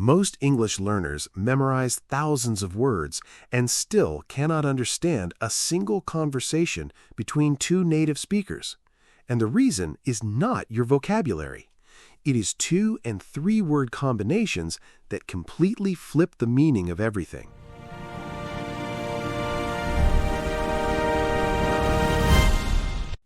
Most English learners memorize thousands of words and still cannot understand a single conversation between two native speakers. And the reason is not your vocabulary. It is 2- and 3-word combinations that completely flip the meaning of everything.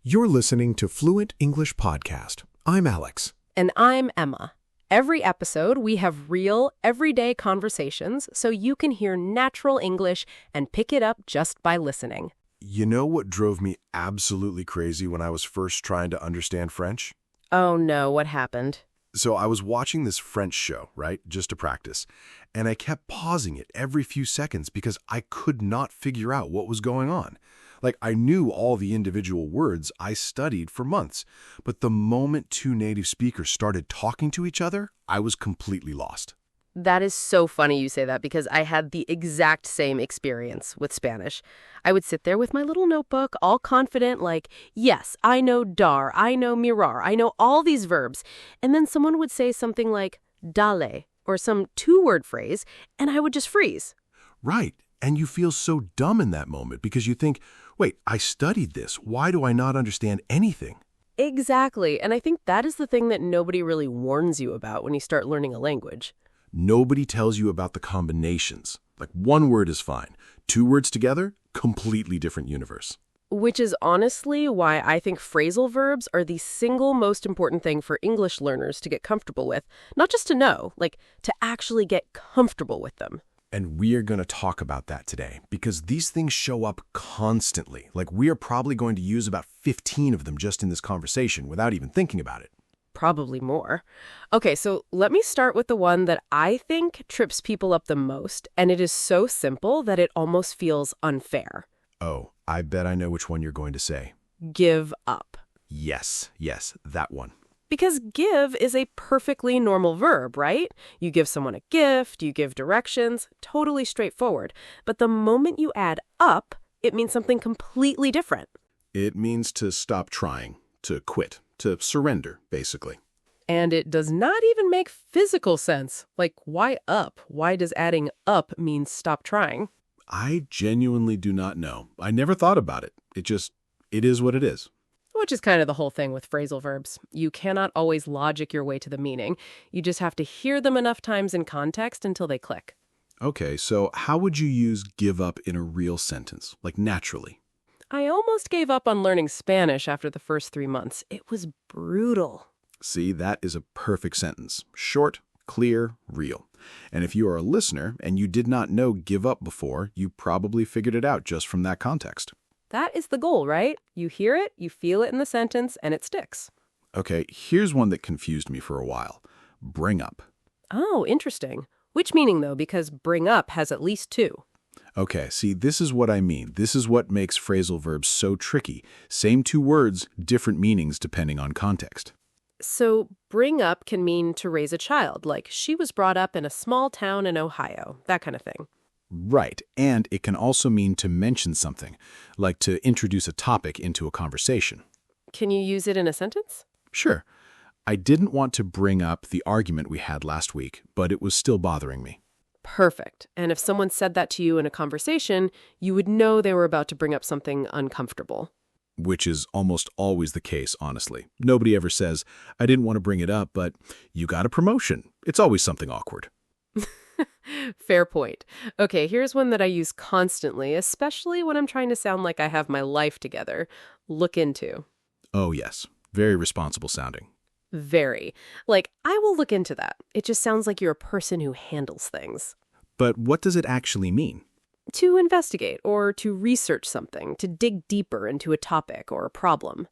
You're listening to Fluent English Podcast. I'm Alex. And I'm Emma. Every episode, we have real, everyday conversations so you can hear natural English and pick it up just by listening. You know what drove me absolutely crazy when I was first trying to understand French? Oh no, what happened? So I was watching this French show, right, just to practice, and I kept pausing it every few seconds because I could not figure out what was going on. Like, I knew all the individual words I studied for months, but the moment two native speakers started talking to each other, I was completely lost. That is so funny you say that because I had the exact same experience with Spanish. I would sit there with my little notebook, all confident, like, yes, I know dar, I know mirar, I know all these verbs. And then someone would say something like dale or some 2-word phrase, and I would just freeze. Right, and you feel so dumb in that moment because you think, wait, I studied this. Why do I not understand anything? Exactly, and I think that is the thing that nobody really warns you about when you start learning a language. Nobody tells you about the combinations. Like, 1 word is fine. 2 words together, completely different universe. Which is honestly why I think phrasal verbs are the single most important thing for English learners to get comfortable with. Not just to know, like to actually get comfortable with them. And we are going to talk about that today because these things show up constantly. Like, we are probably going to use about 15 of them just in this conversation without even thinking about it. Probably more. Okay, so let me start with the one that I think trips people up the most, and it is so simple that it almost feels unfair. Oh, I bet I know which one you're going to say. Give up. Yes, that one. Because give is a perfectly normal verb, right? You give someone a gift, you give directions, totally straightforward. But the moment you add up, it means something completely different. It means to stop trying, to quit, to surrender, basically. And it does not even make physical sense. Like, why up? Why does adding up mean stop trying? I genuinely do not know. I never thought about it. It is what it is. Which is kind of the whole thing with phrasal verbs. You cannot always logic your way to the meaning. You just have to hear them enough times in context until they click. Okay, so how would you use give up in a real sentence, like naturally? I almost gave up on learning Spanish after the first 3 months. It was brutal. See, that is a perfect sentence. Short, clear, real. And if you are a listener and you did not know give up before, you probably figured it out just from that context. That is the goal, right? You hear it, you feel it in the sentence, and it sticks. Okay, here's one that confused me for a while. Bring up. Oh, interesting. Which meaning, though, because bring up has at least 2. Okay, see, this is what I mean. This is what makes phrasal verbs so tricky. Same 2 words, different meanings depending on context. So bring up can mean to raise a child, like she was brought up in a small town in Ohio, that kind of thing. Right, and it can also mean to mention something, like to introduce a topic into a conversation. Can you use it in a sentence? Sure. I didn't want to bring up the argument we had last week, but it was still bothering me. Perfect. And if someone said that to you in a conversation, you would know they were about to bring up something uncomfortable. Which is almost always the case, honestly. Nobody ever says, I didn't want to bring it up, but you got a promotion. It's always something awkward. Fair point. Okay, here's one that I use constantly, especially when I'm trying to sound like I have my life together. Look into. Oh, yes. Very responsible sounding. Very. Like, I will look into that. It just sounds like you're a person who handles things. But what does it actually mean? To investigate or to research something, to dig deeper into a topic or a problem.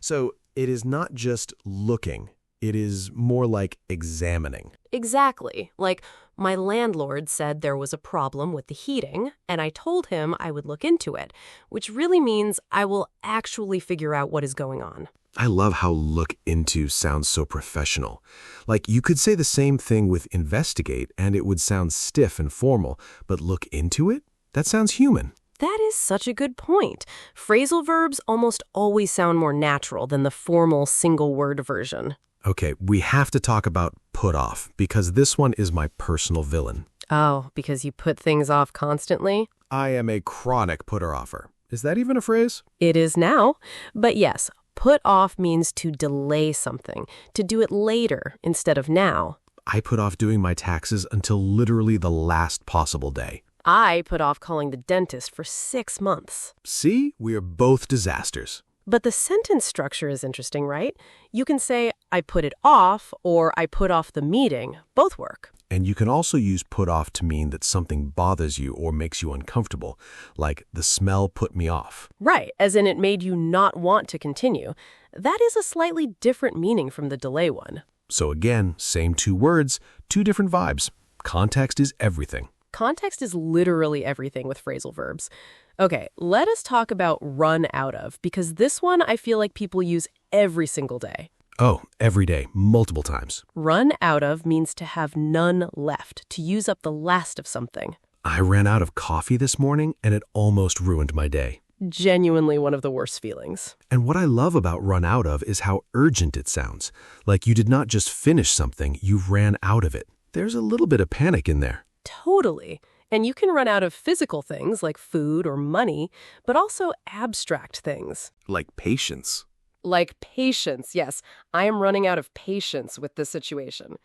So it is not just looking. It is more like examining. Exactly. Like, my landlord said there was a problem with the heating, and I told him I would look into it, which really means I will actually figure out what is going on. I love how look into sounds so professional. Like, you could say the same thing with investigate, and it would sound stiff and formal, but look into it? That sounds human. That is such a good point. Phrasal verbs almost always sound more natural than the formal single-word version. Okay, we have to talk about put off, because this one is my personal villain. Oh, because you put things off constantly? I am a chronic putter-offer. Is that even a phrase? It is now. But yes, put off means to delay something, to do it later instead of now. I put off doing my taxes until literally the last possible day. I put off calling the dentist for 6 months. See, we are both disasters. But the sentence structure is interesting, right? You can say, I put it off, or I put off the meeting. Both work. And you can also use put off to mean that something bothers you or makes you uncomfortable, like the smell put me off. Right, as in it made you not want to continue. That is a slightly different meaning from the delay one. So again, same two words, two different vibes. Context is everything. Context is literally everything with phrasal verbs. Okay, let us talk about run out of, because this one I feel like people use every single day. Oh, every day, multiple times. Run out of means to have none left, to use up the last of something. I ran out of coffee this morning and it almost ruined my day. Genuinely one of the worst feelings. And what I love about run out of is how urgent it sounds. Like you did not just finish something, you ran out of it. There's a little bit of panic in there. Totally. And you can run out of physical things like food or money, but also abstract things. Like patience. Like patience, yes. I am running out of patience with this situation.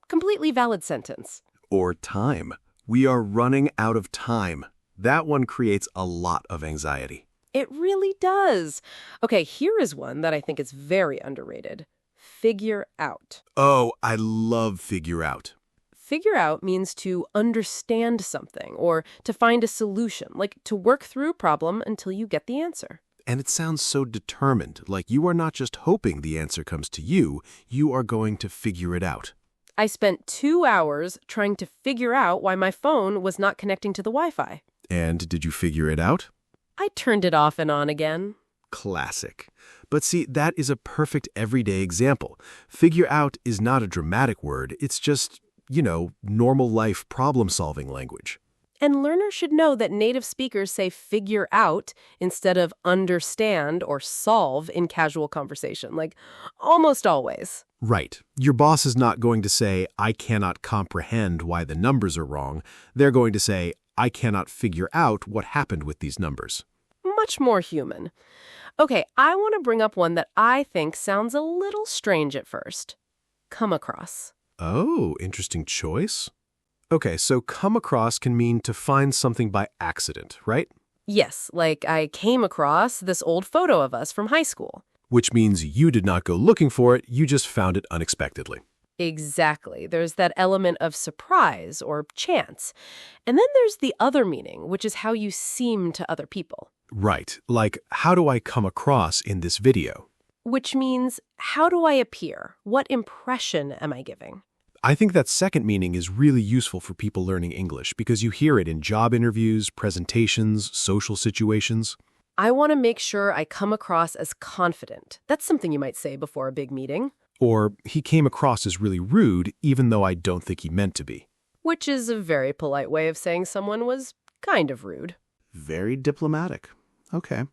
Completely valid sentence. Or time. We are running out of time. That one creates a lot of anxiety. It really does. Okay, here is one that I think is very underrated. Figure out. Oh, I love figure out. Figure out means to understand something or to find a solution, like to work through a problem until you get the answer. And it sounds so determined, like you are not just hoping the answer comes to you, you are going to figure it out. I spent 2 hours trying to figure out why my phone was not connecting to the Wi-Fi. And did you figure it out? I turned it off and on again. Classic. But see, that is a perfect everyday example. Figure out is not a dramatic word, it's just, normal life problem-solving language. And learners should know that native speakers say figure out instead of understand or solve in casual conversation, like almost always. Right. Your boss is not going to say, I cannot comprehend why the numbers are wrong. They're going to say, I cannot figure out what happened with these numbers. Much more human. Okay, I want to bring up one that I think sounds a little strange at first. Come across. Oh, interesting choice. Okay, so come across can mean to find something by accident, right? Yes, like I came across this old photo of us from high school. Which means you did not go looking for it, you just found it unexpectedly. Exactly. There's that element of surprise or chance. And then there's the other meaning, which is how you seem to other people. Right, like how do I come across in this video? Which means, how do I appear? What impression am I giving? I think that second meaning is really useful for people learning English because you hear it in job interviews, presentations, social situations. I want to make sure I come across as confident. That's something you might say before a big meeting. Or he came across as really rude, even though I don't think he meant to be. Which is a very polite way of saying someone was kind of rude. Very diplomatic. Okay.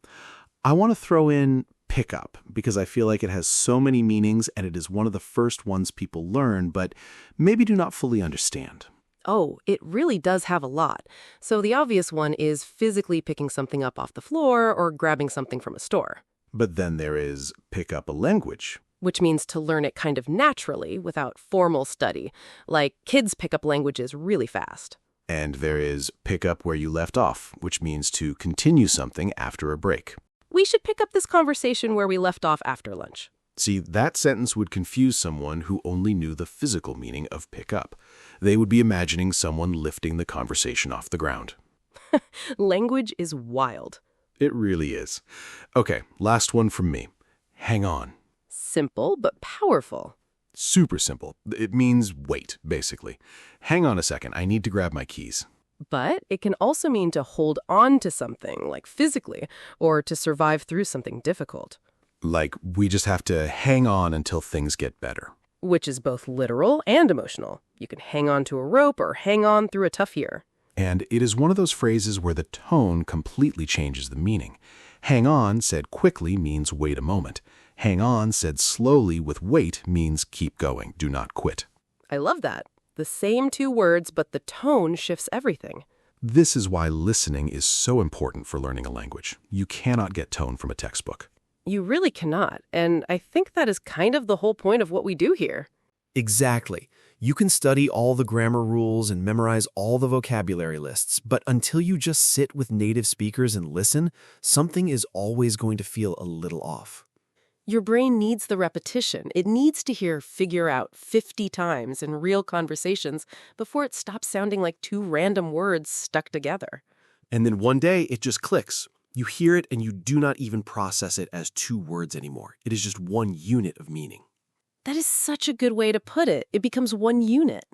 I want to throw in pick up because I feel like it has so many meanings and it is one of the first ones people learn, but maybe do not fully understand. Oh, it really does have a lot. So the obvious one is physically picking something up off the floor or grabbing something from a store. But then there is pick up a language. Which means to learn it kind of naturally without formal study. Like kids pick up languages really fast. And there is pick up where you left off, which means to continue something after a break. We should pick up this conversation where we left off after lunch. See, that sentence would confuse someone who only knew the physical meaning of pick up. They would be imagining someone lifting the conversation off the ground. Language is wild. It really is. Okay, last one from me. Hang on. Simple but powerful. Super simple. It means wait, basically. Hang on a second, I need to grab my keys. But it can also mean to hold on to something, like physically, or to survive through something difficult. Like, we just have to hang on until things get better. Which is both literal and emotional. You can hang on to a rope or hang on through a tough year. And it is one of those phrases where the tone completely changes the meaning. Hang on said quickly means wait a moment. Hang on said slowly with wait means keep going, do not quit. I love that. The same two words, but the tone shifts everything. This is why listening is so important for learning a language. You cannot get tone from a textbook. You really cannot, and I think that is kind of the whole point of what we do here. Exactly. You can study all the grammar rules and memorize all the vocabulary lists, but until you just sit with native speakers and listen, something is always going to feel a little off. Your brain needs the repetition. It needs to hear figure out 50 times in real conversations before it stops sounding like two random words stuck together. And then one day it just clicks. You hear it and you do not even process it as two words anymore. It is just one unit of meaning. That is such a good way to put it. It becomes one unit.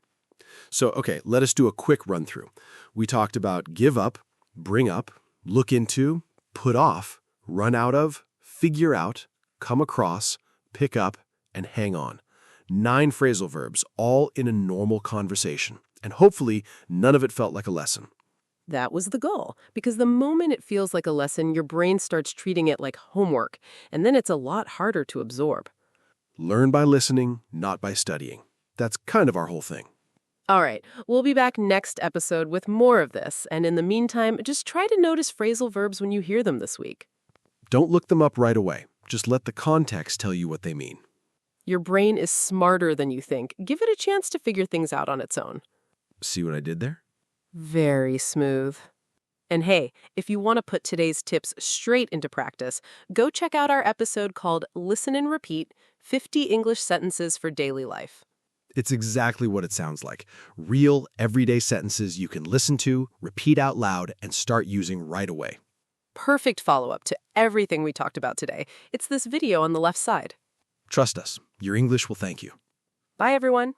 So, okay, let us do a quick run through. We talked about give up, bring up, look into, put off, run out of, figure out, come across, pick up, and hang on. 9 phrasal verbs, all in a normal conversation. And hopefully, none of it felt like a lesson. That was the goal, because the moment it feels like a lesson, your brain starts treating it like homework, and then it's a lot harder to absorb. Learn by listening, not by studying. That's kind of our whole thing. All right, we'll be back next episode with more of this, and in the meantime, just try to notice phrasal verbs when you hear them this week. Don't look them up right away. Just let the context tell you what they mean. Your brain is smarter than you think. Give it a chance to figure things out on its own. See what I did there? Very smooth. And hey, if you want to put today's tips straight into practice, go check out our episode called Listen and Repeat, 50 English Sentences for Daily Life. It's exactly what it sounds like. Real, everyday sentences you can listen to, repeat out loud, and start using right away. Perfect follow-up to everything we talked about today. It's this video on the left side. Trust us, your English will thank you. Bye, everyone.